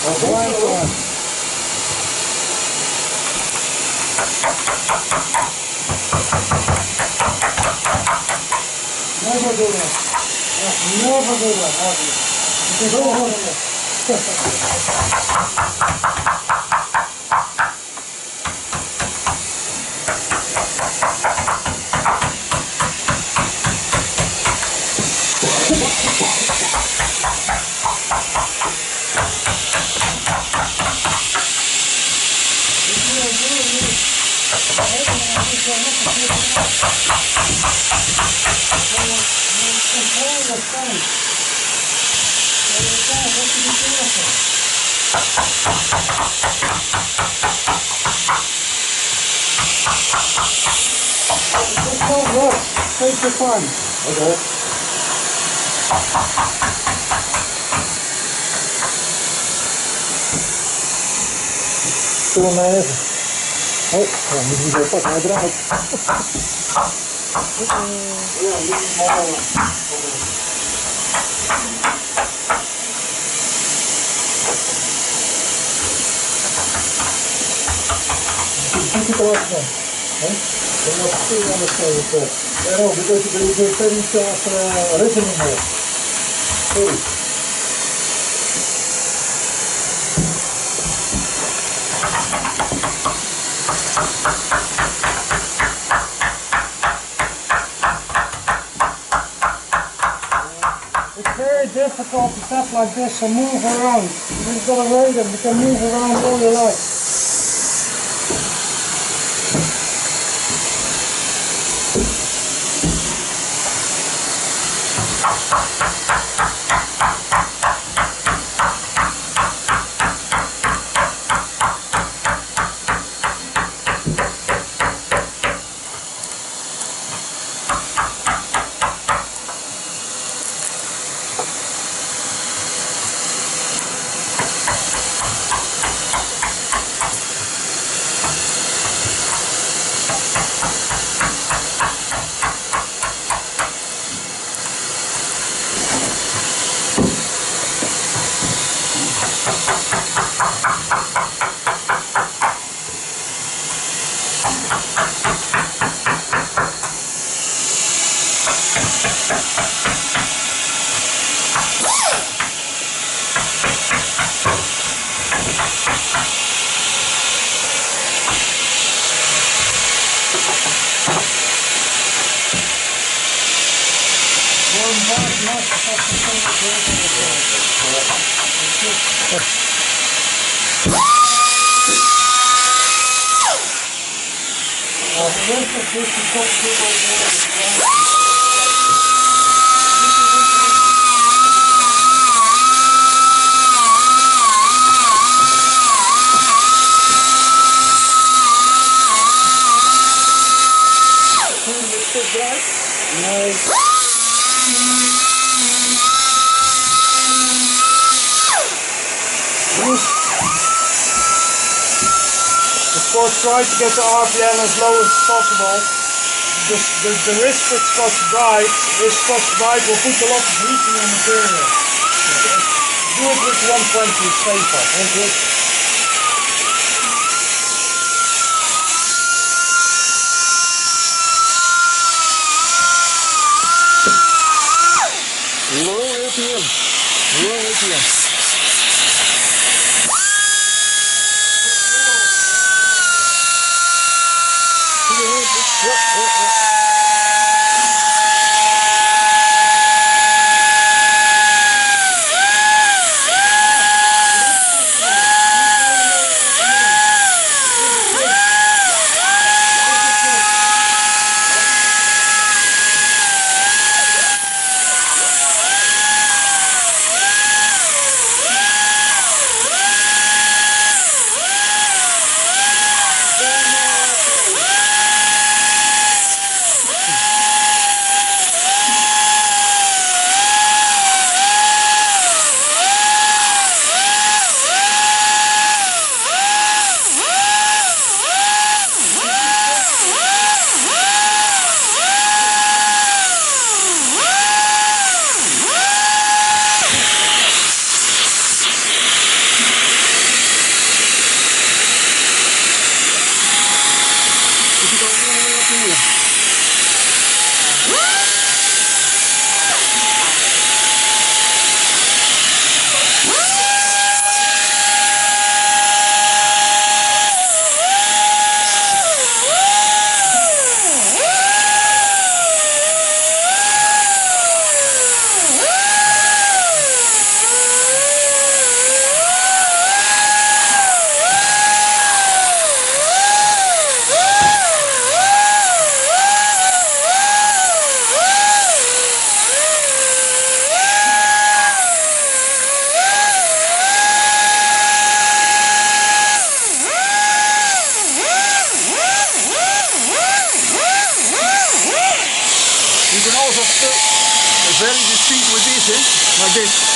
Blind one. Never do that. Never do that, have you? It is all take your time. Okay. Doe maar even. Oh, dan moet je zo pakken, hij draait. Ja, dit is mooi. Ziet het eruit dan? En dat is veel aan het zeggen. En ook, because there is a very sharp rhythm here. Sorry. It's very difficult to tap like this and move around. You've got a rhythm, you can move around all you like. Of course, try to get the RPM as low as possible. The wrist for Scotch Brite will put a lot of heat in the material. Do it with 120, it's safer. Low RPM. Low RPM. very distinct with this, like this.